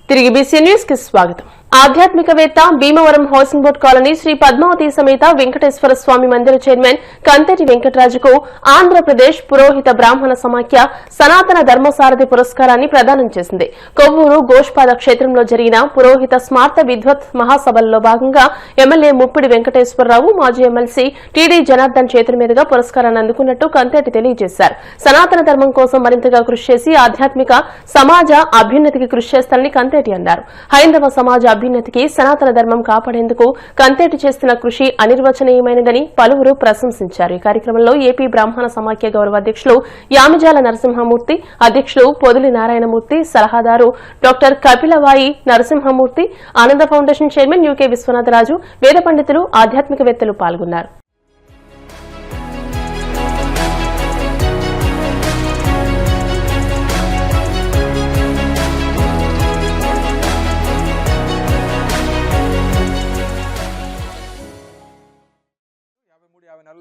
తిరిగి BC news కి స్వాగతం. ఆధ్యాత్మికవేత్త Bhimavaram housing board colony Sri Padmavathi సమేత వెంకటేశ్వర స్వామి మందిర చైర్మన్ కంతటి వెంకటరాజుకు ఆంధ్రప్రదేశ్ పురోహిత బ్రాహ్మణ సమాఖ్య సనాతన ధర్మసారథి పురస్కారాన్ని ప్రదానం చేసింది. కొవ్వూరు గోష్పాద క్షేత్రంలో జరిగిన పురోహిత స్మార్త విద్వత్ మహాసభల్లో భాగంగా ఎమ్మెల్యే ముప్పిడి వెంకటేశ్వరరావు, మాజీ ఎమ్మెల్సీ టీడీ జనార్దన్ చేతుల మీదుగా పురస్కారాన్ని అందుకున్నట్టు కంతటి తెలియజేశారు. సనాతన ధర్మం కోసం మరింతగా కృషి చేసి ఆధ్యాత్మిక సమాజ అభ్యున్నతికి కృషి చేస్తారని కంతటి అన్నారు. హైందవ సమాజ అభ్యున్నతికి సనాతన ధర్మం కాపాడేందుకు కంతేటి చేస్తున్న కృషి అనిర్వచనీయమైనదని పలువురు ప్రశంసించారు. ఈ కార్యక్రమంలో ఏపీ బ్రాహ్మణ సమాఖ్య గౌరవ అధ్యక్షులు యామిజాల నరసింహమూర్తి, అధ్యక్షులు పొదిలి నారాయణమూర్తి, సలహాదారు డాక్టర్ కపిలవాయి నరసింహమూర్తి, ఆనంద ఫౌండేషన్ చైర్మన్ యూకే విశ్వనాథరాజు, వేద పండితులు, ఆధ్యాత్మికవేత్తలు పాల్గొన్నారు.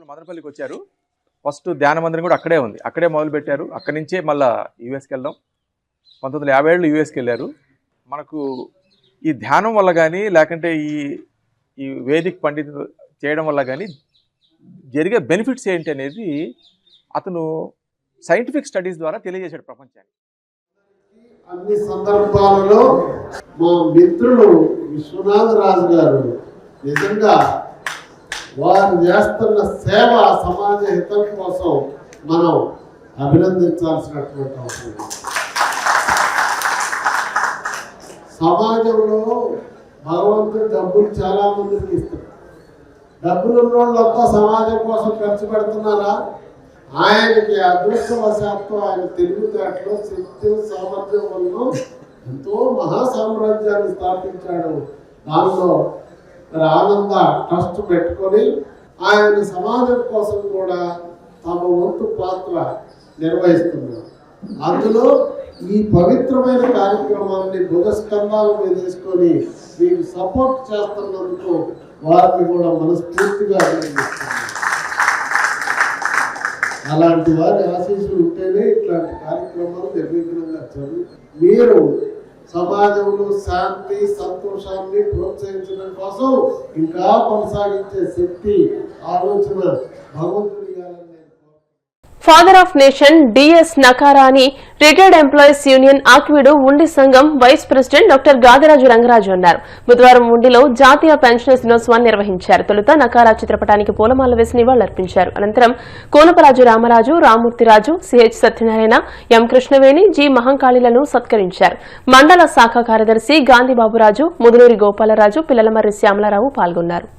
మదనపల్లికి వచ్చారు. ఫస్ట్ ధ్యాన మందిరం కూడా అక్కడే ఉంది, అక్కడే మొదలు పెట్టారు. అక్కడి నుంచే మళ్ళీ యూఎస్కి వెళ్ళడం, 1957లో యూఎస్కి వెళ్ళారు. మనకు ఈ ధ్యానం వల్ల కానీ లేకుంటే ఈ వేదిక పండిత చేయడం వల్ల కానీ జరిగే బెనిఫిట్స్ ఏంటి అనేది అతను సైంటిఫిక్ స్టడీస్ ద్వారా తెలియజేశాడు ప్రపంచానికి. అన్ని సందర్భాలలో మా మిత్రులు విశ్వనాథరాజు గారు నిజంగా వారు చేస్తున్న సేవ సమాజ హితం కోసం మనం అభినందించాల్సినటువంటి అవసరం. సమాజంలో భగవంతుడు డబ్బులు చాలా మందికి ఇస్తారు. డబ్బులు ఉన్న వాళ్ళంతా సమాజం కోసం ఖర్చు పెడుతున్నారా? ఆయనకి అదృష్టవశాత్తు ఆయన తెలివితేటలో శక్తి సామర్థ్యం వల్ల ఎంతో మహాసామ్రాజ్యాన్ని స్థాపించాడు. దానిలో ఆనంద ట్రస్ట్ పెట్టుకొని ఆయన సమాజం కోసం కూడా తమ వంతు పాత్ర నిర్వహిస్తున్నారు. అందులో ఈ పవిత్రమైన కార్యక్రమాన్ని భుజస్కంధాల మీద వేసుకొని మీకు సపోర్ట్ చేస్తున్నందుకు వారిని కూడా మనస్ఫూర్తిగా అభినందిస్తున్నారు. అలాంటి వారి ఆశీస్సులు ఉంటేనే ఇట్లాంటి కార్యక్రమాలు నిర్విఘ్నంగా జరుగుతాయి. మీరు సమాజంలో శాంతి సంతోషాన్ని ప్రోత్సహించడం కోసం ఇంకా కొనసాగించే శక్తి ఆలోచన భగవంతుడి. ఫాదర్ ఆఫ్ నేషన్ డిఎస్ నకారా అని రిటైర్డ్ ఎంప్లాయీస్ యూనియన్ ఆక్విడు ఉండి సంఘం వైస్ ప్రెసిడెంట్ డాక్టర్ గాదరాజు రంగరాజు అన్నారు. బుధవారం ఉండిలో జాతీయ పెన్షనర్స్ దినోత్సవాన్ని నిర్వహించారు. తొలుత నకారా చిత్రపటానికి పూలమాల వేసి నివాళులర్పించారు. అనంతరం కోనపరాజు రామరాజు, రామూర్తిరాజు, సిహెచ్ సత్యనారాయణ, ఎం కృష్ణవేణి, జి మహంకాళిలను సత్కరించారు. మండల శాఖ కార్యదర్శి గాంధీబాబురాజు, ముదునూరి గోపాలరాజు, పిల్లలమర్రి శ్యామలారావు పాల్గొన్నారు.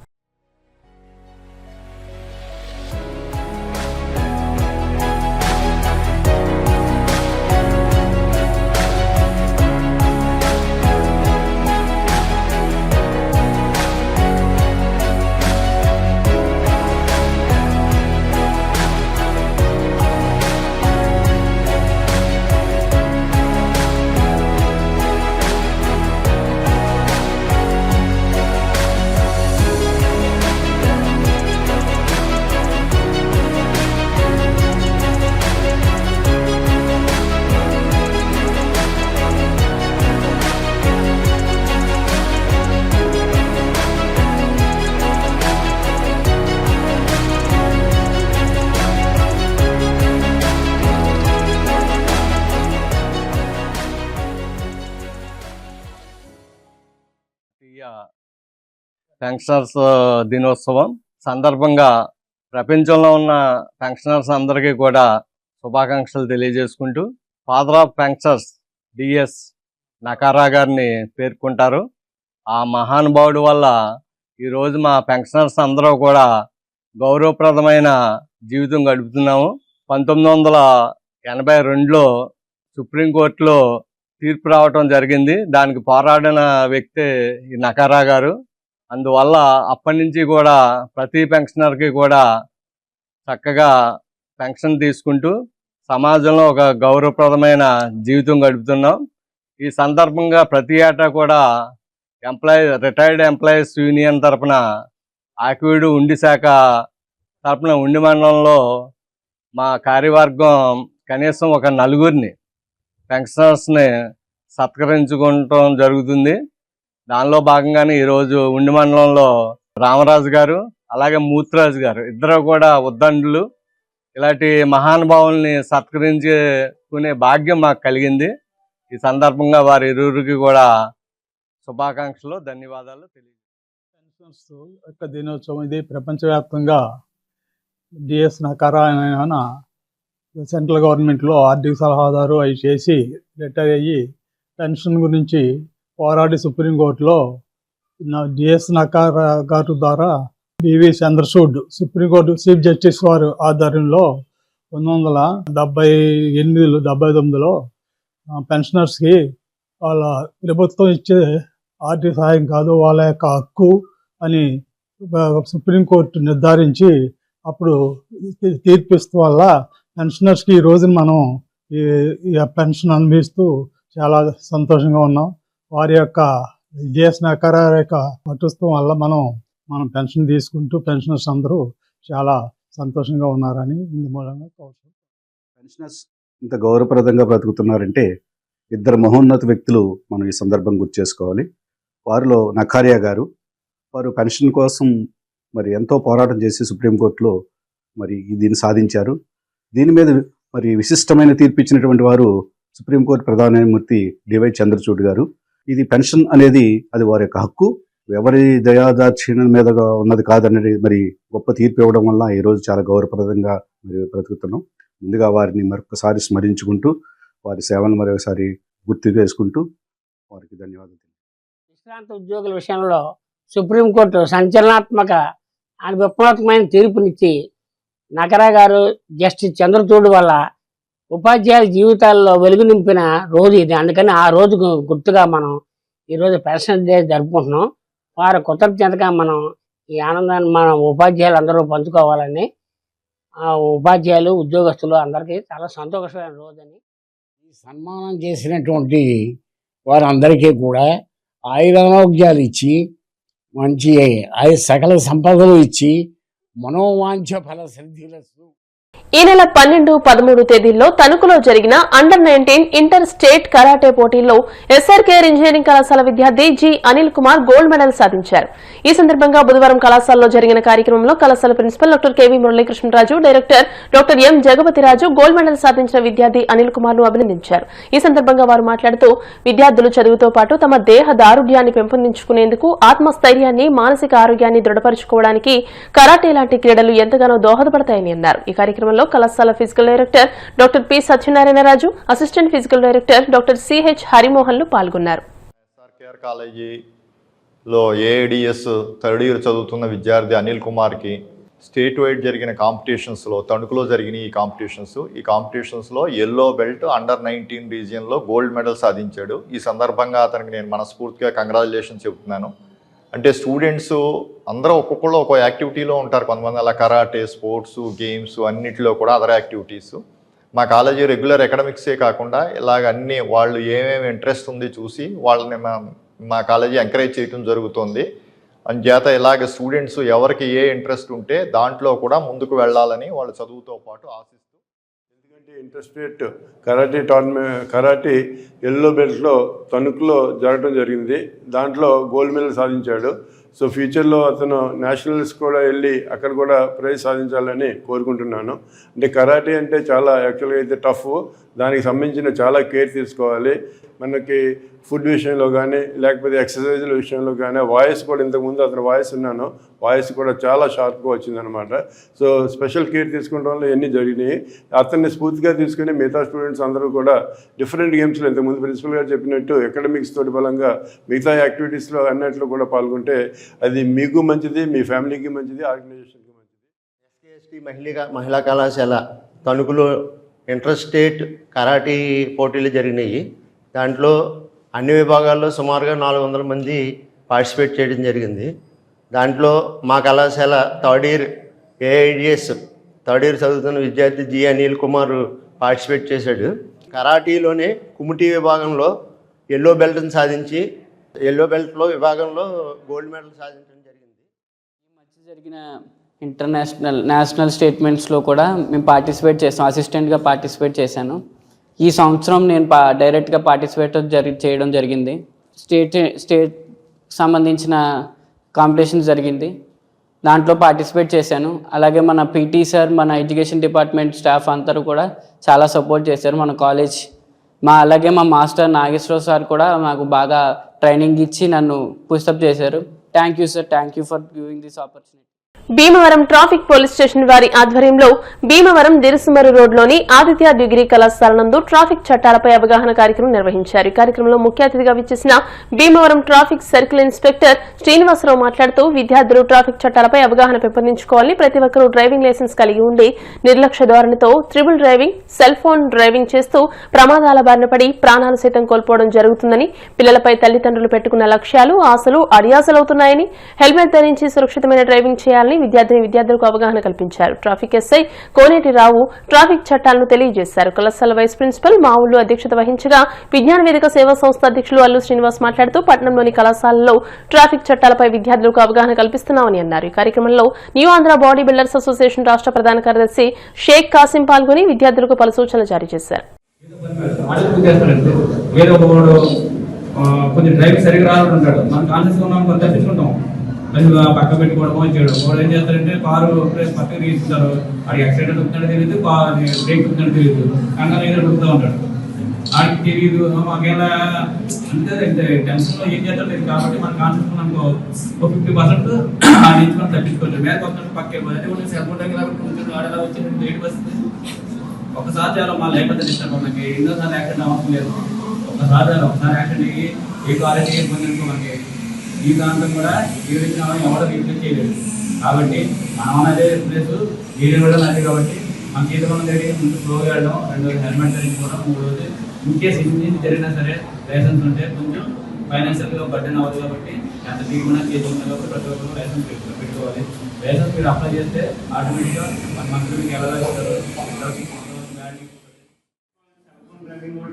పెన్షనర్స్ దినోత్సవం సందర్భంగా ప్రపంచంలో ఉన్న పెన్షనర్స్ అందరికీ కూడా శుభాకాంక్షలు తెలియజేసుకుంటూ ఫాదర్ ఆఫ్ పెన్షనర్స్ డిఎస్ నకారా గారిని పేర్కొంటారు. ఆ మహానుభావుడు వల్ల ఈరోజు మా పెన్షనర్స్ అందరూ కూడా గౌరవప్రదమైన జీవితం గడుపుతున్నాము. 1982లో సుప్రీంకోర్టులో తీర్పు రావటం జరిగింది. దానికి పోరాడిన వ్యక్తే ఈ నకారా గారు. అందువల్ల అప్పటి నుంచి కూడా ప్రతి పెన్షనర్కి కూడా చక్కగా పెన్షన్ తీసుకుంటూ సమాజంలో ఒక గౌరవప్రదమైన జీవితం గడుపుతున్నాం. ఈ సందర్భంగా ప్రతి ఏటా కూడా రిటైర్డ్ ఎంప్లాయీస్ యూనియన్ తరఫున ఆక్విడు ఉండి శాఖ తరఫున ఉండి మండలంలో మా కార్యవర్గం కనీసం ఒక 4 పెన్షనర్స్ని సత్కరించుకోవటం జరుగుతుంది. దానిలో భాగంగానే ఈరోజు ఉండి మండలంలో రామరాజు గారు అలాగే మూర్తిరాజు గారు ఇద్దరు కూడా ఉద్దండులు. ఇలాంటి మహానుభావుల్ని సత్కరించుకునే భాగ్యం మాకు కలిగింది. ఈ సందర్భంగా వారి ఇరువురికి కూడా శుభాకాంక్షలు, ధన్యవాదాలు పెన్షనర్స్ యొక్క దినోత్సవం ఇది. ప్రపంచవ్యాప్తంగా డిఎస్ నకారా ఆయన సెంట్రల్ గవర్నమెంట్లో ఆర్థిక సలహాదారు అవి చేసి రిటైర్ అయ్యి పెన్షన్ గురించి పోరాడి సుప్రీంకోర్టులో డిఎస్ నకారా గారు ద్వారా B V Chandrachud Supreme Court chief justice వారు ఆధ్వర్యంలో 1978-79లో పెన్షనర్స్కి వాళ్ళ ప్రభుత్వం ఇచ్చే ఆర్థిక సహాయం కాదు, వాళ్ళ యొక్క హక్కు అని సుప్రీంకోర్టు నిర్ధారించి అప్పుడు తీర్పిస్తూ వల్ల పెన్షనర్స్కి ఈ రోజున మనం ఈ పెన్షన్ అనుభవిస్తూ చాలా సంతోషంగా ఉన్నాం. వారి యొక్క డిఎస్ నకారా యొక్క పట్టుత్వం వల్ల మనం పెన్షన్ తీసుకుంటూ పెన్షనర్స్ అందరూ చాలా సంతోషంగా ఉన్నారని ఇందు మూలంగా కోరుతున్నాం. పెన్షనర్స్ ఇంత గౌరవప్రదంగా బ్రతుకుతున్నారంటే ఇద్దరు మహోన్నత వ్యక్తులు మనం ఈ సందర్భం గుర్తు చేసుకోవాలి. వారిలో నకారియా గారు, వారు పెన్షన్ కోసం మరి ఎంతో పోరాటం చేసి సుప్రీంకోర్టులో మరి దీన్ని సాధించారు. దీని మీద మరి విశిష్టమైన తీర్పు ఇచ్చినటువంటి వారు సుప్రీంకోర్టు ప్రధాన న్యాయమూర్తి డివై చంద్రచూడ్ గారు. ఇది పెన్షన్ అనేది అది వారి యొక్క హక్కు, ఎవరి దయాదాక్షిణ్యం మీద ఉన్నది కాదనేది మరి గొప్ప తీర్పు ఇవ్వడం వల్ల ఈరోజు చాలా గౌరవప్రదంగా మరి బ్రతుకుతున్నాం. ముందుగా వారిని మరొకసారి స్మరించుకుంటూ వారి సేవలను మరొకసారి గుర్తు చేసుకుంటూ వారికి ధన్యవాదాలు. విశ్రాంత ఉద్యోగుల విషయంలో సుప్రీంకోర్టు సంచలనాత్మక అని విప్లవాత్మకమైన తీర్పునిచ్చి నకరా గారు జస్టిస్ చంద్రచూడ్ వల్ల ఉపాధ్యాయుల జీవితాల్లో వెలుగు నింపిన రోజు ఇది. అందుకని ఆ రోజుకు గుర్తుగా మనం ఈరోజు పెన్షన్ డే జరుపుకుంటున్నాం. వారి కృతజ్ఞతగా మనం ఈ ఆనందాన్ని మన ఉపాధ్యాయులు అందరూ పంచుకోవాలని, ఉపాధ్యాయులు ఉద్యోగస్తులు అందరికీ చాలా సంతోషమైన రోజు అని ఈ సన్మానం చేసినటువంటి వారందరికీ కూడా ఆయురారోగ్యాలు ఇచ్చి మంచి సకల సంపదలు ఇచ్చి మనోవాంఛ ఫల సిద్ధిరస్తు. ఈ నెల 12, 13 తేదీల్లో తణుకులో జరిగిన అండర్-19 ఇంటర్ స్టేట్ కరాటే పోటీల్లో ఎస్ఆర్కేఆర్ ఇంజనీరింగ్ కళాశాల విద్యార్థి G Anil Kumar gold medal సాధించారు. ఈ సందర్భంగా బుధవారం కళాశాలలో జరిగిన కార్యక్రమంలో కళాశాల principal doctor K V Muralikrishnaraju, director doctor M Jagapathiraju gold medal సాధించిన విద్యార్థి అనిల్ కుమార్ ను అభినందించారు. ఈ సందర్భంగా వారు మాట్లాడుతూ విద్యార్థులు చదువుతో పాటు తమ దేహ దారుఢ్యాన్ని పెంపొందించుకునేందుకు ఆత్మస్థైర్యాన్ని, మానసిక ఆరోగ్యాన్ని దృఢపరుచుకోవడానికి కరాటే లాంటి క్రీడలు ఎంతగానో దోహదపడతాయని అన్నారు. ఈ కార్యక్రమంలో కళాశాల physical director doctor P Satyanarayanaraju, assistant physical director doctor CH హరిమోహన్లు పాల్గొన్నారు. ఎస్ఆర్కేఆర్ కాలేజీలో ఏఐడిఎస్ థర్డ్ ఇయర్ చదువుతున్న విద్యార్థి అనిల్ కుమార్కి స్టేట్ వైడ్ జరిగిన కాంపిటీషన్స్లో తణుకులో జరిగిన ఈ కాంపిటీషన్స్లో ఎల్లో బెల్ట్ అండర్-19 రీజియన్లో గోల్డ్ మెడల్ సాధించాడు. ఈ సందర్భంగా అతనికి నేను మనస్ఫూర్తిగా కంగ్రాచులేషన్స్ చెబుతున్నాను. అంటే స్టూడెంట్స్ అందరూ ఒక్కొక్కళ్ళు ఒక్కో యాక్టివిటీలో ఉంటారు. కొంతమంది అలా కరాటే, స్పోర్ట్స్, గేమ్స్ అన్నిటిలో కూడా అదర్ యాక్టివిటీస్. మా కాలేజీ రెగ్యులర్ అకాడమిక్సే కాకుండా ఇలాగ అన్ని వాళ్ళు ఏమేమి ఇంట్రెస్ట్ ఉంది చూసి వాళ్ళని మా కాలేజీ ఎంకరేజ్ చేయడం జరుగుతుంది. అందుచేత ఇలాగ స్టూడెంట్స్ ఎవరికి ఏ ఇంట్రెస్ట్ ఉంటే దాంట్లో కూడా ముందుకు వెళ్ళాలని వాళ్ళు చదువుతో పాటు ఆశిస్తూ, ఎందుకంటే ఇంటర్ స్టేట్ కరాటే ఎల్లో బెల్ట్లో తణుకులో జరగడం జరిగింది. దాంట్లో గోల్డ్ మెడల్ సాధించాడు. సో ఫ్యూచర్లో అతను నేషనల్స్ కూడా వెళ్ళి అక్కడ కూడా ప్రైజ్ సాధించాలని కోరుకుంటున్నాను. అంటే కరాటే అంటే చాలా యాక్చువల్గా అయితే టఫ్, దానికి సంబంధించిన చాలా కేర్ తీసుకోవాలి. మనకి ఫుడ్ విషయంలో కానీ లేకపోతే ఎక్సర్సైజుల విషయంలో కానీ వాయిస్ కూడా ఇంతకుముందు అతను వాయిస్ కూడా చాలా షార్ప్గా వచ్చిందనమాట. సో స్పెషల్ కేర్ తీసుకోవడం వల్ల ఇవన్నీ జరిగినాయి. అతన్ని స్ఫూర్తిగా తీసుకుని మిగతా స్టూడెంట్స్ అందరూ కూడా డిఫరెంట్ గేమ్స్లో ఇంతకుముందు ప్రిన్సిపల్ గారు చెప్పినట్టు ఎకడమిక్స్ తోటి బలంగా మిగతా యాక్టివిటీస్లో అన్నిట్లో కూడా పాల్గొంటే అది మీకు మంచిది, మీ ఫ్యామిలీకి మంచిది, ఆర్గనైజేషన్కి మంచిది. ఎస్సీ మహిళా కళాశాల తణుకులో ఇంటర్ స్టేట్ కరాటీ పోటీలు జరిగినాయి. దాంట్లో అన్ని విభాగాల్లో సుమారుగా 400 మంది పార్టిసిపేట్ చేయడం జరిగింది. దాంట్లో మా కళాశాల third year AIDS third year చదువుతున్న విద్యార్థి జి అనిల్ కుమార్ పార్టిసిపేట్ చేశాడు. కరాటీలోనే కుమిటీ విభాగంలో ఎల్లో బెల్ట్ని సాధించి ఎల్లో బెల్ట్లో విభాగంలో గోల్డ్ మెడల్ సాధించడం జరిగింది. ఈ మధ్య జరిగిన నేషనల్ స్టేట్మెంట్స్లో కూడా మేము పార్టిసిపేట్ చేసాం. అసిస్టెంట్గా పార్టిసిపేట్ చేశాను. ఈ సంవత్సరం నేను డైరెక్ట్గా పార్టిసిపేట్ చేయడం జరిగింది. స్టేట్ సంబంధించిన కాంపిటీషన్ జరిగింది, దాంట్లో పార్టిసిపేట్ చేశాను. అలాగే మన పీటీ సార్, మన ఎడ్యుకేషన్ డిపార్ట్మెంట్ స్టాఫ్ అందరూ కూడా చాలా సపోర్ట్ చేశారు. మన కాలేజ్ అలాగే మా మాస్టర్ నాగేశ్వరరావు సార్ కూడా నాకు బాగా ట్రైనింగ్ ఇచ్చి నన్ను పుషప్ చేశారు. Thank you sir, thank you for giving this opportunity. Bhimavaram traffic police station వారి ఆధ్వర్యంలో భీమవరం దిరుసుమరు రోడ్లోని ఆదిత్య డిగ్రీ కళాశాల నందు ట్రాఫిక్ చట్టాలపై అవగాహన కార్యక్రమం నిర్వహించారు. ఈ కార్యక్రమంలో ముఖ్య అతిథిగా విచ్చేసిన Bhimavaram traffic circle inspector Srinivasarao మాట్లాడుతూ విద్యార్థులు ట్రాఫిక్ చట్టాలపై అవగాహన పెంపొందించుకోవాలని, ప్రతి ఒక్కరూ డ్రైవింగ్ లైసెన్స్ కలిగి ఉండి నిర్లక్ష్య ధోరణితో triple driving, cell phone driving చేస్తూ ప్రమాదాల బారిన పడి ప్రాణాలు సైతం కోల్పోవడం జరుగుతుందని, పిల్లలపై తల్లిదండ్రులు పెట్టుకున్న లక్ష్యాలు, ఆశలు అడియాసలవుతున్నాయని, హెల్మెట్ ధరించి సురక్షితమైన డ్రైవింగ్ చేయాలని విద్యార్థులకు అవగాహన కల్పించారు. ట్రాఫిక్ ఎస్ఐ కోనేటి రావు ట్రాఫిక్ చట్టాలను తెలియజేశారు. కళాశాల వైస్ ప్రిన్సిపల్ మావుళ్లు అధ్యక్షత వహించగా విజ్ఞాన వేదిక సేవా సంస్థ అధ్యక్షులు అల్లు శ్రీనివాస్ మాట్లాడుతూ పట్టణంలోని కళాశాలలో ట్రాఫిక్ చట్టాలపై విద్యార్థులకు అవగాహన కల్పిస్తున్నామని అన్నారు. ఈ కార్యక్రమంలో new Andhra body builders association రాష్ట్ర ప్రధాన కార్యదర్శి షేక్ కాసిం పాల్గొని విద్యార్థులకు పలు సూచనలు జారీ చేశారు. పక్క పెట్టుకోవడం చేయడం వాళ్ళు ఏం చేస్తారంటే కారు పక్కకు తీసుకుంటారు, వాడికి యాక్సిడెంట్ అవుతుందో తెలియదు, బ్రేక్ అవుతుందో తెలియదు, కంగారు ఏదో అడుగుతూ ఉంటాడు, వాడికి తెలియదు. మాకేలా అంటే టెన్షన్లో ఏం చేస్తారో తెలియదు. కాబట్టి మన కాన్సెప్ట్ మనకు 50% ఆ నుంచి మనం తప్పించుకోవచ్చు. మీద కొంత పక్క వెళ్ళిపోతుంది. సెల్ ఫోన్ దగ్గర కొంచెం ఆడేలా వచ్చి లేట్ వస్తుంది. ఒకసారి చాలా మా లైఫ్ అంతా డిస్టర్బ్ మనకి. ఎన్నోసార్లు యాక్సిడెంట్ అవ్వడం లేదు. ఒకసారి యాక్సిడెంట్ అయ్యి ఏ కాలేజ్ ఏ ఇబ్బంది అనుకో మనకి ఈ ప్రాంతం కూడా ఈ విధంగా ఎవడో రీప్లేస్ చేయలేదు. కాబట్టి మనం అదే ప్లేస్ వీడియో కూడా అదే. కాబట్టి మన చేతిలో ఉన్న దగ్గర ముందు స్లోగా వెళ్ళడం, రెండోది హెల్మెట్ ధరించుకోవడం, మూడోది ఇన్కేస్ ఇంజిన్ జరిగినా సరే లైసెన్స్ ఉంటే కొంచెం ఫైనాన్షియల్గా బర్డెన్ అవ్వదు. కాబట్టి ఎంత దిగుమన్నా చేతి ఉంది కాబట్టి ప్రతి ఒక్కరు లైసెన్స్ పెట్టుకోవాలి. లైసెన్స్ మీరు అప్లై చేస్తే ఆటోమేటిక్గా 1 month మీకు ఎలా ఇస్తారు.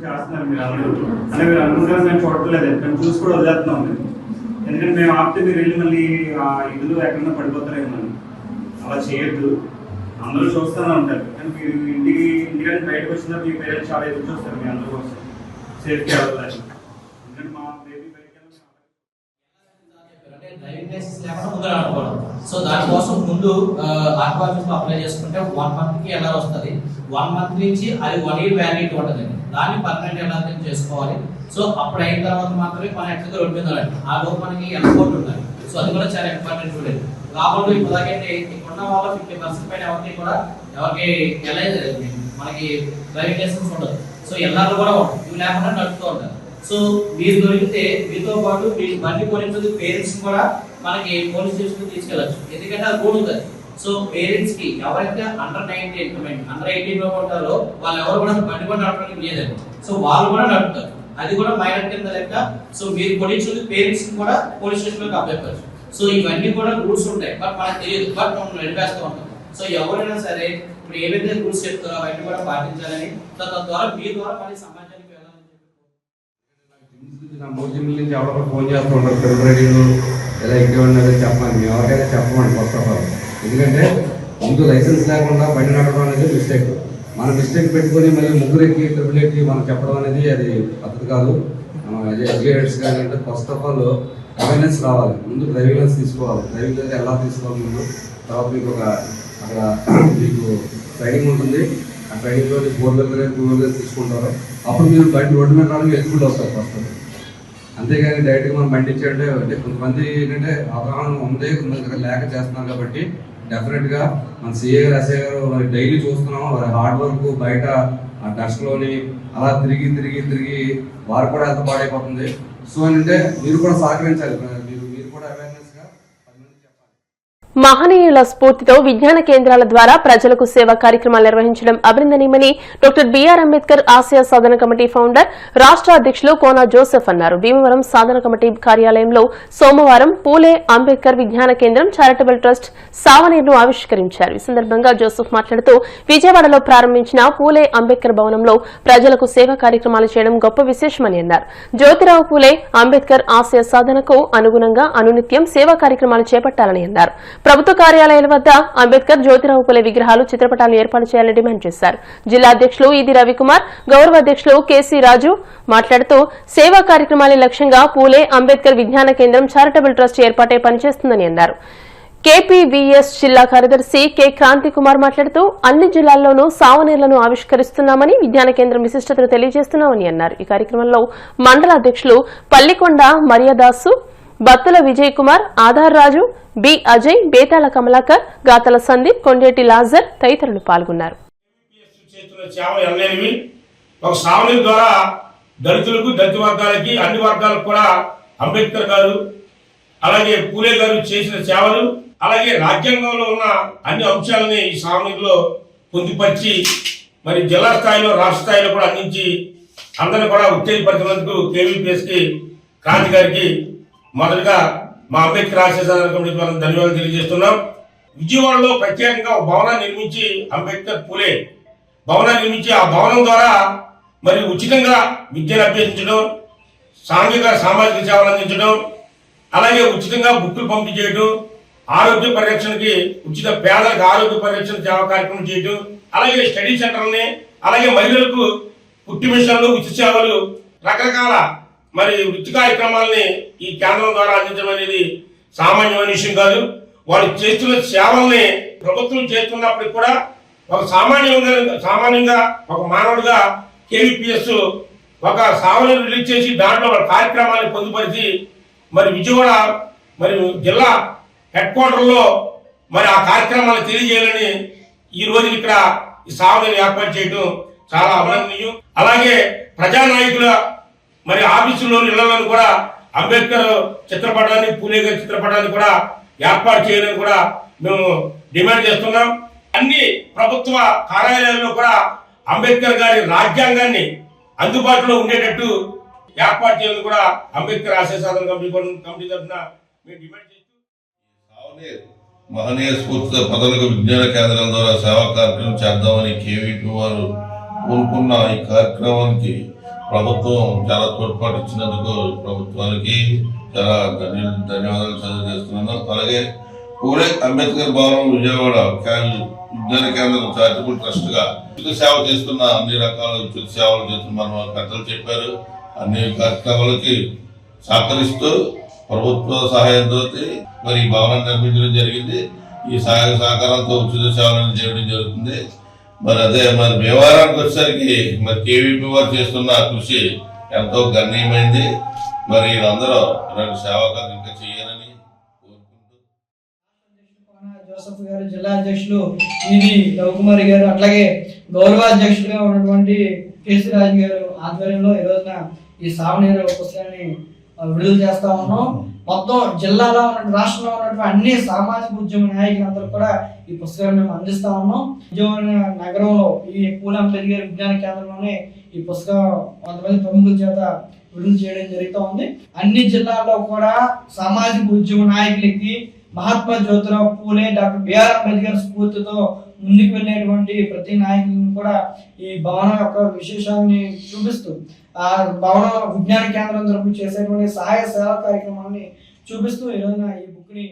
చేస్తున్నారు మీరు అందరూ అంటే మీరు అనుకుంటారు, మేము చూడట్లేదు, మేము చూసి కూడా వదిలేస్తున్నాం. ఎందుకంటే మేము ఆపితే మీరు వెళ్ళి మళ్ళీ ఆ ఇల్లు ఎక్కడన్నా పడిపోతారేమని అలా చేయొద్దు. అందరూ చూస్తూనే ఉంటారు, కానీ మీరు ఇంటికంటే బయటకు వచ్చినా మీ పేరెంట్స్ చాలా ఎదురు చూస్తారు మీ అందరూ కోసం సేఫ్టీ అవ్వాలి. ఎందుకంటే మా బేబీ బయటకు డ్రైవింగ్ లైసెన్స్ లేకుండా ముందు ఆడుకోవడం. సో దానికోసం ముందు ఆర్టీఓ ఆఫీస్లో అప్లై చేసుకుంటే 1 monthకి ఎలా వస్తుంది. 1 month నుంచి అది 1 year వ్యాలిడిటీ ఉంటుంది. దాన్ని పర్మనెంట్ ఎలా చేసుకోవాలి. సో అప్పుడు అయిన తర్వాత మాత్రమే మన ఎట్లా రోడ్డు మీద ఉండాలి. ఆ లోపు మనకి ఎన్ఫోర్ట్ ఉండాలి. సో అది కూడా చాలా ఇంపార్టెంట్ చూడండి. కాబట్టి ఇప్పటిదాకంటే ఇప్పుడున్న వాళ్ళ 50% పైన ఎవరికి కూడా ఎవరికి ఎలా మనకి డ్రైవింగ్ లైసెన్స్ ఉండదు. సో ఎల్ఆర్లు కూడా ఉండదు, ఇవి లేకుండా నడుపుతూ ఉంటారు. సో మీరు దొరికితే మీతో పాటు మీ బండి పోలీసు పేరెంట్స్ కూడా మనకి పోలీస్ స్టేషన్ తీసుకెళ్ళచ్చు. ఎందుకంటే అది రూల్ ఉంది. సో పేరెంట్స్ కి ఎవరైతే అండర్ 18 లో ఉంటారో వాళ్ళు ఎవరు కూడా బండి కూడా నడపడానికి లేదండి. సో వాళ్ళు కూడా నడుపుతారు, అది కూడా మైనర్ కింద లెక్క. సో మీరు పోలీసులు పేరెంట్స్ కూడా పోలీస్ స్టేషన్ లో అప్లై చేయవచ్చు. సో ఇవన్నీ కూడా రూల్స్ ఉంటాయి, బట్ మనకు తెలియదు, బట్ మనం నడిపేస్తూ ఉంటాం. సో ఎవరైనా సరే ఇప్పుడు ఏవైతే రూల్స్ చెప్తారో అవన్నీ కూడా పాటించాలని, తద్వారా మీ ద్వారా మళ్ళీ సమాజానికి వెళ్ళాలని చెప్పి 3 జిల్లాల నుంచి ఎవరో ఫోన్ చేస్తూ ఉంటారు. ఫిబ్రవరిలో ఎలా ఎక్కేవాడిని చెప్పాలి, ఎవరికైనా చెప్పమండి ఫస్ట్ ఆఫ్ ఆల్. ఎందుకంటే ముందు లైసెన్స్ లేకుండా బండి నడపడం అనేది మిస్టేక్. మన మిస్టేక్ పెట్టుకుని మళ్ళీ ముగ్గురికి ట్రిపుల్ ఎక్కి మనం చెప్పడం అనేది అది పద్ధతి కాదు. ఎడ్యుకేటర్స్ కానీ అంటే ఫస్ట్ ఆఫ్ ఆల్ అవేర్నెస్ రావాలి. ముందు డ్రైవింగ్ లైసెన్స్ తీసుకోవాలి. డ్రైవింగ్ లైసెన్స్ ఎలా తీసుకోవాలి ముందు, తర్వాత మీకు అక్కడ మీకు ట్రైనింగ్ ఉంటుంది. ఆ ట్రైనింగ్లో 4 wheeler 2 wheeler తీసుకుంటారు. అప్పుడు మీరు బండి రోడ్డు మీద రావడానికి ఎలిజిబుల్ వస్తారు ఫస్ట్. అంతేగాని డైరెక్ట్గా మనం బండి ఇచ్చారంటే అంటే కొంతమంది ఏంటంటే అవగాహన ఉందే కొంతమంది లేక చేస్తున్నారు. కాబట్టి డెఫినెట్గా మన సిఏ గారు ఎస్ఐ గారు డైలీ చూస్తున్నాం. వారి హార్డ్ వర్క్ బయట ఆ డస్ట్లోని అలా తిరిగి వారు కూడా ఎంత పాడైపోతుంది. సో అంటే మీరు కూడా సహకరించాలి, మీరు కూడా అవేర్నెస్గా. మహనీయుల స్ఫూర్తితో విజ్ఞాన కేంద్రాల ద్వారా ప్రజలకు సేవా కార్యక్రమాలు నిర్వహించడం అభినందనీయమని డాక్టర్ బిఆర్ అంబేద్కర్ ఆసియా సాధన కమిటీ ఫౌండర్ రాష్ట్ర అధ్యక్షులు కోనా జోసెఫ్ అన్నారు. భీమవరం సాధన కమిటీ కార్యాలయంలో సోమవారం పూలే అంబేద్కర్ విజ్ఞాన కేంద్రం చారిటబుల్ ట్రస్ట్ సావనీర్ను ఆవిష్కరించారు. ఈ సందర్భంగా జోసెఫ్ మాట్లాడుతూ విజయవాడలో ప్రారంభించిన పూలే అంబేద్కర్ భవనంలో ప్రజలకు సేవా కార్యక్రమాలు చేయడం గొప్ప విశేషమని అన్నారు. జ్యోతిరావు పూలే అంబేద్కర్ ఆసియా సాధనకు అనుగుణంగా అనునిత్యం సేవా కార్యక్రమాలు చేపట్టాలని అన్నారు. ప్రభుత్వ కార్యాలయాల వద్ద అంబేద్కర్, జ్యోతిరావు పులే విగ్రహాలు, చిత్రపటాలను ఏర్పాటు చేయాలని డిమాండ్ చేశారు. జిల్లా అధ్యక్షులు ఈది రవికుమార్, గౌరవ అధ్యక్షులు కెసి రాజు మాట్లాడుతూ సేవా కార్యక్రమాల లక్ష్యంగా పూలే అంబేద్కర్ విజ్ఞాన కేంద్రం చారిటబుల్ ట్రస్ట్ ఏర్పాటై పనిచేస్తుందని అన్నారు. కేపీవీఎస్ జిల్లా కార్యదర్శి కె క్రాంతి కుమార్ మాట్లాడుతూ అన్ని జిల్లాల్లోనూ సావనీర్లను ఆవిష్కరిస్తున్నామని, విజ్ఞాన కేంద్రం విశిష్టతను తెలియజేస్తున్నామని అన్నారు. ఈ కార్యక్రమంలో మండల అధ్యక్షులు పల్లికొండ మరియదాసు, బత్తుల విజయ్ కుమార్, ఆధార్ రాజు, బి అజయ్, బేతాళ కమలాకర్, గాతల సందీప్, కొండేటి లాజర్ తదితరులు పాల్గొన్నారు. ఒక సావనీర్ ద్వారా దళితులకు, దళిత వర్గాలకి, అన్ని వర్గాలకు కూడా అంబేద్కర్ గారు అలాగే పూలే గారు చేసిన సేవలు, అలాగే రాజ్యాంగంలో ఉన్న అన్ని అంశాలని ఈ సావనీర్లో పొందుపరిచి మరి జిల్లా స్థాయిలో, రాష్ట్ర స్థాయిలో కూడా అందించి అందరిని కూడా ఉత్తేజపరిచినందుకు కేవీపీఎస్కి క్రాంతి గారికి మొదటగా మా అంబేద్కర్ ఆశీర్వాద కమిటీ ద్వారా ధన్యవాదాలు తెలియజేస్తున్నాం. విజయవాడలో ప్రత్యేకంగా ఒక భవనాన్ని నిర్మించి అంబేద్కర్ పూలే భవనాన్ని నిర్మించి ఆ భవనం ద్వారా మరి ఉచితంగా విద్యను అభ్యసించడం, సామాజిక సేవలు అందించడం, అలాగే ఉచితంగా బుక్కులు పంపిణీ చేయడం, ఆరోగ్య పరిరక్షణకి ఉచిత పేదలకు ఆరోగ్య పరిరక్షణ సేవా కార్యక్రమం చేయడం, అలాగే స్టడీ సెంటర్ని, అలాగే మహిళలకు పుట్టి మిషన్లు, ఉచిత సేవలు, రకరకాల మరి వృత్తి కార్యక్రమాలని ఈ కేంద్రం ద్వారా అందించడం అనేది సామాన్యమైన విషయం కాదు. వాళ్ళు చేస్తున్న సేవల్ని ప్రభుత్వం చేస్తున్నప్పటికి కూడా ఒక సామాన్యంగా ఒక మానవుడిగా కేవీపీఎస్ ఒక సావని రిలీజ్ చేసి దాంట్లో వాళ్ళ కార్యక్రమాలను పొందుపరిచి మరి విజయవాడ మరి జిల్లా హెడ్ క్వార్టర్లో మరి ఆ కార్యక్రమాలను తెలియజేయాలని ఈ రోజు ఇక్కడ ఈ సావని ఏర్పాటు చేయడం చాలా అభినందనీయం. అలాగే ప్రజానాయకుల మరి ఆఫీసుల్లోని ఇళ్లలోని కూడా అంబేద్కర్ చిత్రపటాన్ని, పూలే గారి చిత్రపటాన్ని కూడా ఏర్పాటు చేయాలని కూడా మేము డిమాండ్ చేస్తున్నాం. అన్ని ప్రభుత్వ కార్యాలయాల్లో కూడా అంబేద్కర్ గారి రాజ్యాంగాన్ని అందుబాటులో ఉండేటట్టు ఏర్పాటు చేయాలని కూడా అంబేద్కర్ ఆశీర్వాద కమిటీ తరఫున మేము డిమాండ్ చేస్తూ మహనీయ స్ఫూర్తి పదలకు విజ్ఞాన కేంద్రం ద్వారా సేవా కార్యక్రమం చేద్దామని కేవీపీ వారు కోరుకున్న ఈ కార్యక్రమానికి ప్రభుత్వం చాలా తోడ్పాటు ఇచ్చినందుకు ప్రభుత్వానికి చాలా ధన్యవాదాలు తెలియజేస్తున్నాను. అలాగే పూలే అంబేద్కర్ భవనం విజయవాడ విజ్ఞాన కేంద్రం చారిటబుల్ ట్రస్ట్ గా ఉచిత సేవ చేస్తున్న అన్ని రకాల ఉచిత సేవలు చేస్తున్న మన పెద్దలు చెప్పారు. అన్ని కార్యక్రమాలకి సహకరిస్తూ ప్రభుత్వ సహాయంతో మరి ఈ భవనాన్ని నిర్మించడం జరిగింది. ఈ సహాయ సహకారంతో ఉచిత సేవలను చేయడం జరుగుతుంది. మరి అదే మరి వ్యవహారానికి వచ్చేసరికి మరి కేవీపీ వారు చేస్తున్న కృషి ఎంతో గణనీయమైంది. మరి వీళ్ళందరూ ఇలాంటి సేవకాలు ఇంకా చేయాలని కోరుకుంటూ జోసఫ్ గారు, జిల్లా అధ్యక్షులు ఈది రవికుమారి గారు, అట్లాగే గౌరవ అధ్యక్షులుగా ఉన్నటువంటి కేసీ రాజు గారు ఆధ్వర్యంలో ఈ రోజున ఈ సావనీరు పుస్తకాన్ని విడుదల చేస్తా ఉన్నాం. మొత్తం జిల్లాలో ఉన్న రాష్ట్రంలో ఉన్నటువంటి అన్ని సామాజిక ఉద్యమ నాయకులందరూ కూడా ఈ పుస్తకాన్ని మేము అందిస్తా ఉన్నాం. విజయవాడ నగరంలో ఈ పూలే అంబేద్కర్ విజ్ఞాన కేంద్రంలోనే ఈ పుస్తకం కొంతమంది ప్రముఖుల చేత విడుదల చేయడం జరుగుతూ ఉంది. అన్ని జిల్లాల్లో కూడా సామాజిక ఉద్యమ నాయకులకి మహాత్మా జ్యోతిరావు పూలే, డాక్టర్ బిఆర్ అంబేద్కర్ స్ఫూర్తితో ముందుకు వెళ్ళేటువంటి ప్రతి నాయకులను కూడా ఈ భవనం యొక్క విశేషాన్ని చూపిస్తూ ఆ భవన విజ్ఞాన కేంద్రం తరపున చేసేటువంటి సహాయ సేవా కార్యక్రమాన్ని చూపిస్తూ ఈ రోజున ఈ బుక్ ని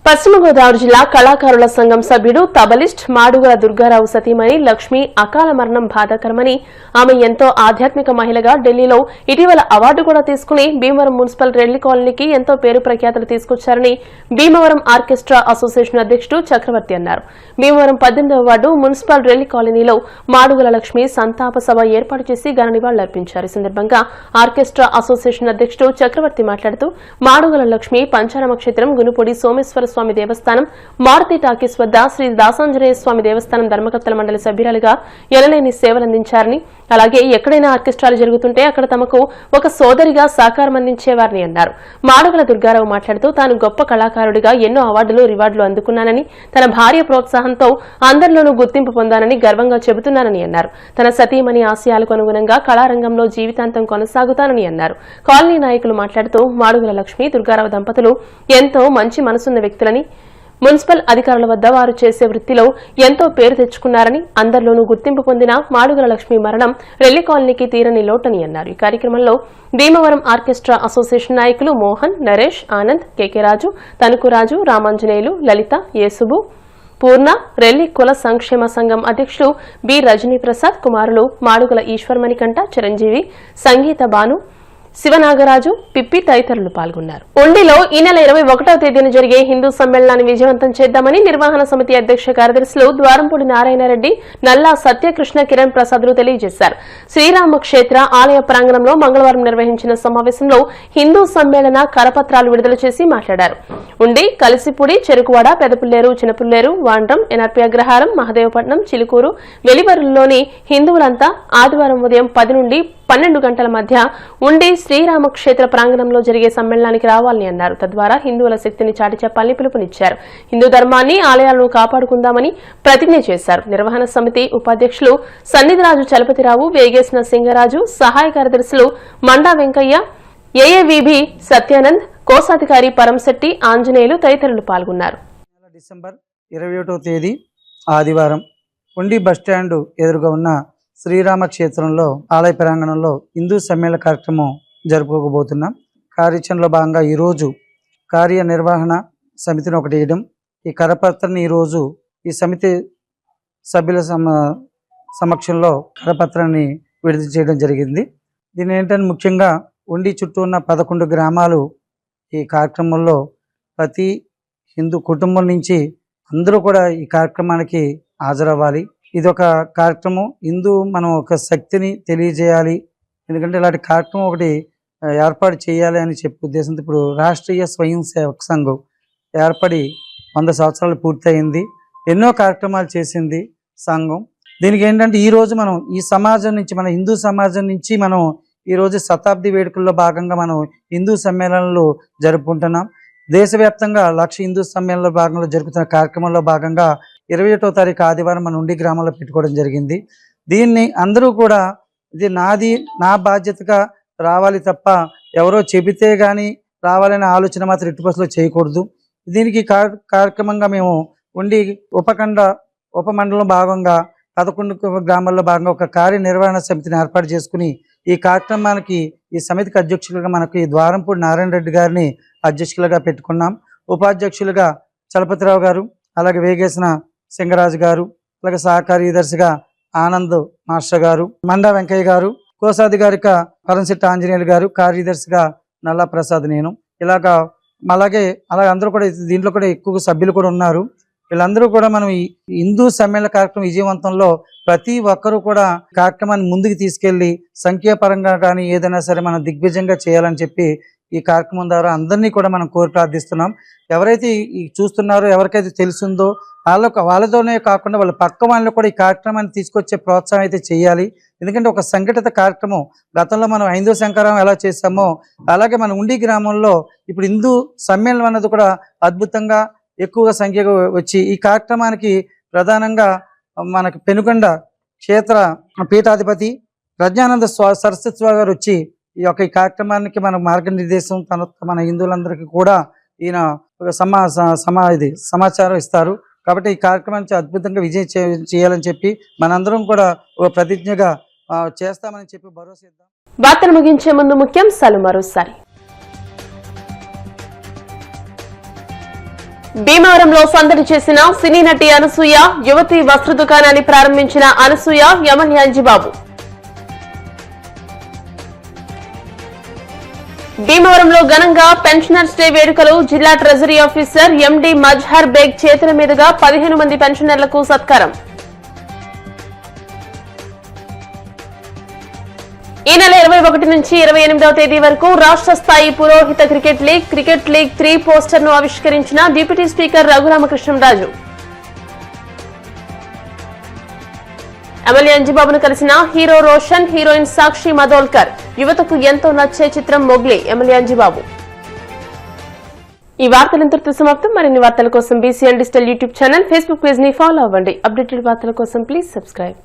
పశ్చిమ గోదావరి జిల్లా కళాకారుల సంఘం సభ్యుడు తబలిస్ట్ మాడుగుల దుర్గారావు సతీమణి లక్ష్మి అకాల మరణం బాధాకరమని, ఆమె ఎంతో ఆధ్యాత్మిక మహిళగా ఢిల్లీలో ఇటీవల అవార్డు కూడా తీసుకుని భీమవరం మున్సిపల్ రెల్లి కాలనీకి ఎంతో పేరు ప్రఖ్యాతులు తీసుకొచ్చారని భీమవరం ఆర్కెస్ట్రా అసోసియేషన్ అధ్యక్షుడు చక్రవర్తి అన్నారు. భీమవరం 18వ వార్డు మున్సిపల్ రెల్లి కాలనీలో మాడుగుల లక్ష్మి సంతాప సభ ఏర్పాటు చేసి ఘన నివాళులర్పించారు. ఈ సందర్భంగా ఆర్కెస్ట్రా అసోసియేషన్ అధ్యక్షుడు చక్రవర్తి మాట్లాడుతూ మాడుగుల లక్ష్మి పంచారామ క్షేత్రం గునుపొడి సోమేశ్వర స్వామి దేవస్థానం, మారుతి టాకీస్ వద్ద శ్రీ దాసాంజనేయ స్వామి దేవస్థానం ధర్మకర్తల మండలి సభ్యురాలుగా ఎనలేని సేవలందించారని, అలాగే ఎక్కడైనా ఆర్కెస్ట్రాలు జరుగుతుంటే అక్కడ తమకు ఒక సోదరిగా సహకారం అందించేవారని అన్నారు. మాడుగుల దుర్గారావు మాట్లాడుతూ తాను గొప్ప కళాకారుడిగా ఎన్నో అవార్డులు, రివార్డులు అందుకున్నానని, తన భార్య ప్రోత్సాహంతో అందరిలోనూ గుర్తింపు పొందానని గర్వంగా చెబుతున్నానని అన్నారు. తన సతీమణి ఆశయాలకు అనుగుణంగా కళారంగంలో జీవితాంతం కొనసాగుతానని అన్నారు. కాలనీ నాయకులు మాట్లాడుతూ మాడుగుల లక్ష్మి, దుర్గారావు దంపతులు ఎంతో మంచి మనసున్న వ్యక్తులని, మున్సిపల్ అధికారుల వద్ద వారు చేసే వృత్తిలో ఎంతో పేరు తెచ్చుకున్నారని, అందరిలోనూ గుర్తింపు పొందిన మాడుగుల లక్ష్మి మరణం రెల్లి కాలనీకి తీరని లోటని అన్నారు. ఈ కార్యక్రమంలో భీమవరం ఆర్కెస్ట్రా అసోసియేషన్ నాయకులు మోహన్, నరేష్, ఆనంద్, కేకే రాజు, తణుకురాజు, రామాంజనేయులు, లలిత, యేసుబు, పూర్ణ, రెల్లి కుల సంక్షేమ సంఘం అధ్యక్షులు బి రజనీప్రసాద్, కుమారులు మాడుగుల ఈశ్వర్మణికంఠ, చిరంజీవి, సంగీత భాను, శివనాగరాజు, పిప్పి తదితరులు పాల్గొన్నారు. ఉండిలో ఈ నెల 21వ తేదీన జరిగే హిందూ సమ్మేళనాన్ని విజయవంతం చేద్దామని నిర్వహణ సమితి అధ్యక్ష కార్యదర్శులు ద్వారంపూడి నారాయణరెడ్డి, నల్లా సత్యకృష్ణ, కిరణ్ ప్రసాద్లు తెలియజేశారు. శ్రీరామ క్షేత్ర ఆలయ ప్రాంగణంలో మంగళవారం నిర్వహించిన సమావేశంలో హిందూ సమ్మేళన కరపత్రాలు విడుదల చేసి మాట్లాడారు. ఉండి, కలిసిపూడి, చెరుకువాడ, పెదపుల్లేరు, చిన్నపుల్లేరు, వాండ్రం, ఎన్ఆర్పీ అగ్రహారం, మహదేవపట్నం, చిలుకూరు, వెలివరుల్లోని హిందువులంతా ఆదివారం ఉదయం 10 నుండి 12 గంటల మధ్య ఉండి శ్రీరామక్షేత్ర ప్రాంగణంలో జరిగే సమ్మేళనానికి రావాలని అన్నారు. తద్వారా హిందువుల శక్తిని చాటి చెప్పాలని పిలుపునిచ్చారు. హిందూ ధర్మాన్ని, ఆలయాలను కాపాడుకుందామని ప్రతిజ్ఞ చేశారు. నిర్వహణ సమితి ఉపాధ్యక్షులు సన్నిధిరాజు చలపతిరావు, వేగేసిన సింగరాజు, సహాయ కార్యదర్శులు మండా వెంకయ్య, ఏఏవీబీ సత్యానంద్, కోశాధికారి పరంశెట్టి, ఆంజనేయులు తదితరులు పాల్గొన్నారు. డిసెంబర్ 21వ తేదీ ఆదివారం ఉండి బస్టాండ్ ఎదురుగా ఉన్న శ్రీరామక్షేత్రంలో ఆలయ ప్రాంగణంలో హిందూ సమ్మేళన కార్యక్రమం జరుపుకోబోతున్నాం. కార్యాచరణలో భాగంగా ఈరోజు కార్యనిర్వహణ సమితిని ఒకటి వేయడం, ఈ కరపత్రాన్ని ఈరోజు ఈ సమితి సభ్యుల సమక్షంలో కరపత్రాన్ని విడుదల చేయడం జరిగింది. దీని ఏంటంటే ముఖ్యంగా ఉండి చుట్టూ ఉన్న 11 గ్రామాలు ఈ కార్యక్రమంలో ప్రతి హిందూ కుటుంబం నుంచి అందరూ కూడా ఈ కార్యక్రమానికి హాజరవ్వాలి. ఇది ఒక కార్యక్రమం, మనం ఒక శక్తిని తెలియజేయాలి. ఎందుకంటే ఇలాంటి కార్యక్రమం ఒకటి ఏర్పాటు చేయాలి అని చెప్పే ఉద్దేశంతో ఇప్పుడు రాష్ట్రీయ స్వయం సేవక సంఘం ఏర్పడి 100 సంవత్సరాలు పూర్తయింది. ఎన్నో కార్యక్రమాలు చేసింది సంఘం. దీనికి ఏంటంటే ఈరోజు మనం ఈ సమాజం నుంచి, మన హిందూ సమాజం నుంచి మనం ఈరోజు శతాబ్ది వేడుకల్లో భాగంగా మనం హిందూ సమ్మేళనాలు జరుపుకుంటున్నాం. దేశవ్యాప్తంగా 1,00,000 హిందూ సమ్మేళనంలో భాగంగా జరుగుతున్న కార్యక్రమంలో భాగంగా 21వ తారీఖు ఆదివారం మన ఉండి గ్రామంలో పెట్టుకోవడం జరిగింది. దీన్ని అందరూ కూడా ఇది నా బాధ్యతగా రావాలి తప్ప ఎవరో చెబితే కానీ రావాలనే ఆలోచన మాత్రం ఎట్టి బస్సులో చేయకూడదు. దీనికి కార్యక్రమంగా మేము ఉండి ఉపమండలం భాగంగా 11 గ్రామాల్లో భాగంగా ఒక కార్యనిర్వహణ సమితిని ఏర్పాటు చేసుకుని ఈ కార్యక్రమానికి ఈ సమితికి అధ్యక్షులుగా మనకి ద్వారంపూడి నారాయణ రెడ్డి గారిని అధ్యక్షులుగా పెట్టుకున్నాం. ఉపాధ్యక్షులుగా చలపతిరావు గారు, అలాగే వేగేసిన సింగరాజు గారు, అలాగే సహకార్యదర్శిగా ఆనంద్ మాస్టర్ గారు, మండా వెంకయ్య గారు, కోశాధికారిక పరంశెట్టి ఆంజనేయులు గారు, కార్యదర్శిగా నల్లా ప్రసాద్, నేను అలాగే అందరూ కూడా దీంట్లో కూడా ఎక్కువ సభ్యులు కూడా ఉన్నారు. వీళ్ళందరూ కూడా మనం ఈ హిందూ సమ్మేళన కార్యక్రమం విజయవంతంలో ప్రతి ఒక్కరూ కూడా కార్యక్రమాన్ని ముందుకు తీసుకెళ్లి సంఖ్యాపరంగా కానీ ఏదైనా సరే మనం దిగ్విజయంగా చేయాలని చెప్పి ఈ కార్యక్రమం ద్వారా అందరినీ కూడా మనం కోరి ప్రార్థిస్తున్నాం. ఎవరైతే చూస్తున్నారో, ఎవరికైతే తెలుస్తుందో వాళ్ళతోనే కాకుండా వాళ్ళ పక్క వాళ్ళని కూడా ఈ కార్యక్రమాన్ని తీసుకొచ్చే ప్రోత్సాహం అయితే చేయాలి. ఎందుకంటే ఒక సంఘటిత కార్యక్రమం, గతంలో మనం హైందవ శంకరం ఎలా చేసామో అలాగే మన ఉండి గ్రామంలో ఇప్పుడు హిందూ సమ్మేళనం అన్నది కూడా అద్భుతంగా ఎక్కువగా సంఖ్యగా వచ్చి ఈ కార్యక్రమానికి ప్రధానంగా మనకు పెనుకొండ క్షేత్ర పీఠాధిపతి ప్రజ్ఞానంద సరస్వతి గారు వచ్చి ఈ కార్యక్రమానికి మన మార్గనిర్దేశం మన హిందువులందరికీ కూడా ఈయన సమాచారం ఇస్తారు. కాబట్టి ఈ కార్యక్రమాన్ని అద్భుతంగా విజయం చేయాలని చెప్పి మనందరం కూడా ఒక ప్రతిజ్ఞగా చేస్తామని చెప్పి భరోసా ఇద్దాం. వార్తలు ముగించే ముందు ముఖ్యాంశాలు మరోసారి. భీమవరంలో సందడి చేసిన సినీ నటి అనసూయ, యువతి వస్త్ర దుకాణాన్ని ప్రారంభించిన అనసూయ ఎమ్మెల్యే అంజిబాబు. భీమవరంలో ఘనంగా పెన్షనర్స్ డే వేడుకలు. జిల్లా ట్రెజరీ ఆఫీసర్ ఎండి మజ్హర్ బేగ్ చేతుల మీదుగా 15 మంది పెన్షనర్లకు సత్కారం. ఈ నెల 21 నుంచి 28వ తేదీ వరకు రాష్ట్ర స్థాయి పురోహిత క్రికెట్ లీగ్ 3 పోస్టర్ ను ఆవిష్కరించిన డిప్యూటీ స్పీకర్ రఘురామకృష్ణంరాజు. ఎమ్మెల్యే అంజిబాబును కలిసిన హీరో రోషన్, హీరోయిన్ సాక్షి మదోల్కర్. యువతకు ఎంతో నచ్చే చిత్రం మొగ్లీ. ఎమ్మెల్యే అంజిబాబు. ఈ వార్తలు ఇంతటితో సమాప్తం. మరిన్ని వార్తల కోసం BCN digital YouTube channel, Facebook page ని ఫాలో అవ్వండి. అప్డేటెడ్ వార్తల కోసం ప్లీజ్ సబ్స్క్రైబ్.